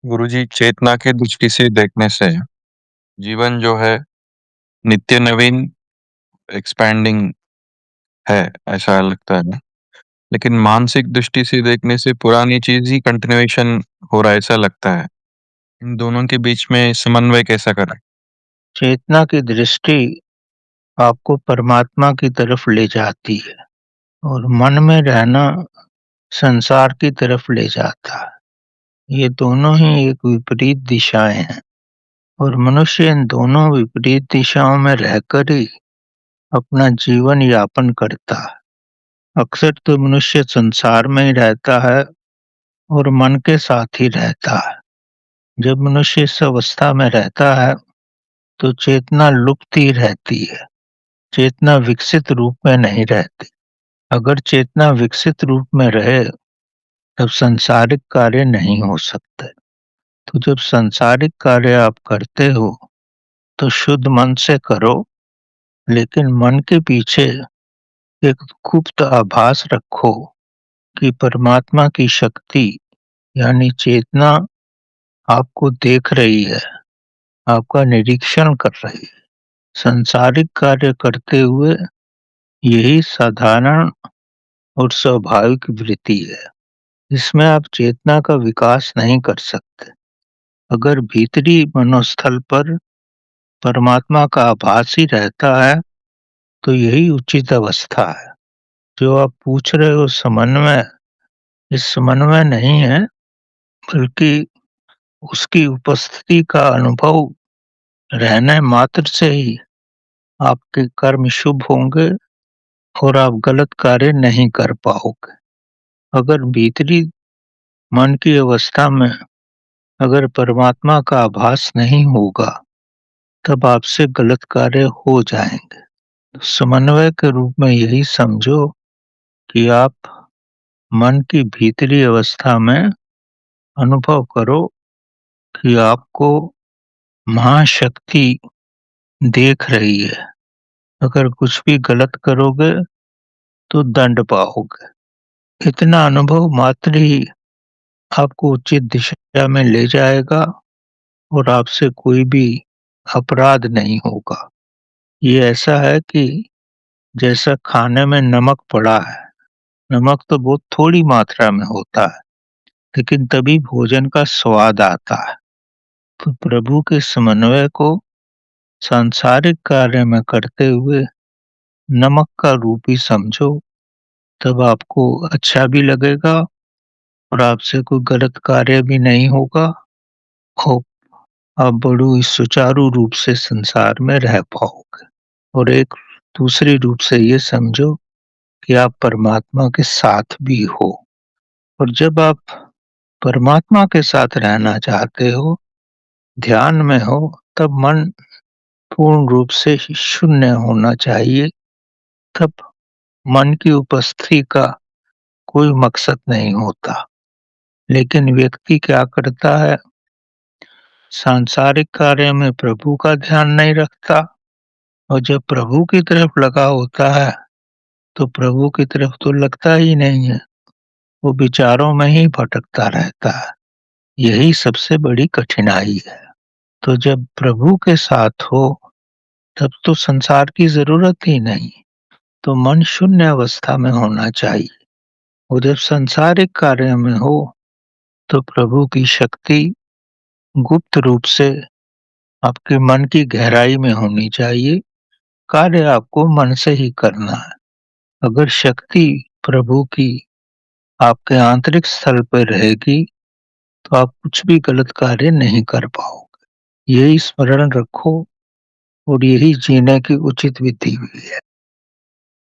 गुरुजी, चेतना की दृष्टि से देखने से जीवन जो है नित्य नवीन एक्सपैंडिंग है, ऐसा लगता है। लेकिन मानसिक दृष्टि से देखने से पुरानी चीज ही कंटिन्यूएशन हो रहा है, ऐसा लगता है। इन दोनों के बीच में समन्वय कैसा करें? चेतना की दृष्टि आपको परमात्मा की तरफ ले जाती है और मन में रहना संसार की तरफ ले जाता है। ये दोनों ही एक विपरीत दिशाएं हैं और मनुष्य इन दोनों विपरीत दिशाओं में रहकर ही अपना जीवन यापन करता है। अक्सर तो मनुष्य संसार में ही रहता है और मन के साथ ही रहता है। जब मनुष्य इस अवस्था में रहता है तो चेतना लुप्त ही रहती है। चेतना विकसित रूप में नहीं रहती। अगर चेतना विकसित रूप में रहे तब सांसारिक कार्य नहीं हो सकते। तो जब सांसारिक कार्य आप करते हो तो शुद्ध मन से करो, लेकिन मन के पीछे एक गुप्त आभास रखो कि परमात्मा की शक्ति यानी चेतना आपको देख रही है, आपका निरीक्षण कर रही है। सांसारिक कार्य करते हुए यही साधारण और स्वाभाविक वृत्ति है। इसमें आप चेतना का विकास नहीं कर सकते। अगर भीतरी मनोस्थल पर परमात्मा का आभास ही रहता है तो यही उचित अवस्था है। जो आप पूछ रहे हो समन्वय, इस समन्वय नहीं है, बल्कि उसकी उपस्थिति का अनुभव रहने मात्र से ही आपके कर्म शुभ होंगे और आप गलत कार्य नहीं कर पाओगे। अगर भीतरी मन की अवस्था में अगर परमात्मा का आभास नहीं होगा तब आपसे गलत कार्य हो जाएंगे। समन्वय के रूप में यही समझो कि आप मन की भीतरी अवस्था में अनुभव करो कि आपको महाशक्ति देख रही है। अगर कुछ भी गलत करोगे तो दंड पाओगे। इतना अनुभव मात्र ही आपको उचित दिशा में ले जाएगा और आपसे कोई भी अपराध नहीं होगा। ये ऐसा है कि जैसा खाने में नमक पड़ा है। नमक तो बहुत थोड़ी मात्रा में होता है, लेकिन तभी भोजन का स्वाद आता है। तो प्रभु के समन्वय को सांसारिक कार्य में करते हुए नमक का रूप ही समझो, तब आपको अच्छा भी लगेगा और आपसे कोई गलत कार्य भी नहीं होगा और आप बड़ू ही सुचारू रूप से संसार में रह पाओगे। और एक दूसरी रूप से ये समझो कि आप परमात्मा के साथ भी हो। और जब आप परमात्मा के साथ रहना चाहते हो, ध्यान में हो, तब मन पूर्ण रूप से शून्य होना चाहिए। तब मन की उपस्थिति का कोई मकसद नहीं होता। लेकिन व्यक्ति क्या करता है, सांसारिक कार्य में प्रभु का ध्यान नहीं रखता और जब प्रभु की तरफ लगा होता है तो प्रभु की तरफ तो लगता ही नहीं है। वो विचारों में ही भटकता रहता है। यही सबसे बड़ी कठिनाई है। तो जब प्रभु के साथ हो तब तो संसार की जरूरत ही नहीं। तो मन शून्य अवस्था में होना चाहिए और जब सांसारिक कार्य में हो तो प्रभु की शक्ति गुप्त रूप से आपके मन की गहराई में होनी चाहिए। कार्य आपको मन से ही करना है। अगर शक्ति प्रभु की आपके आंतरिक स्थल पर रहेगी तो आप कुछ भी गलत कार्य नहीं कर पाओगे। यही स्मरण रखो और यही जीने की उचित विधि भी है।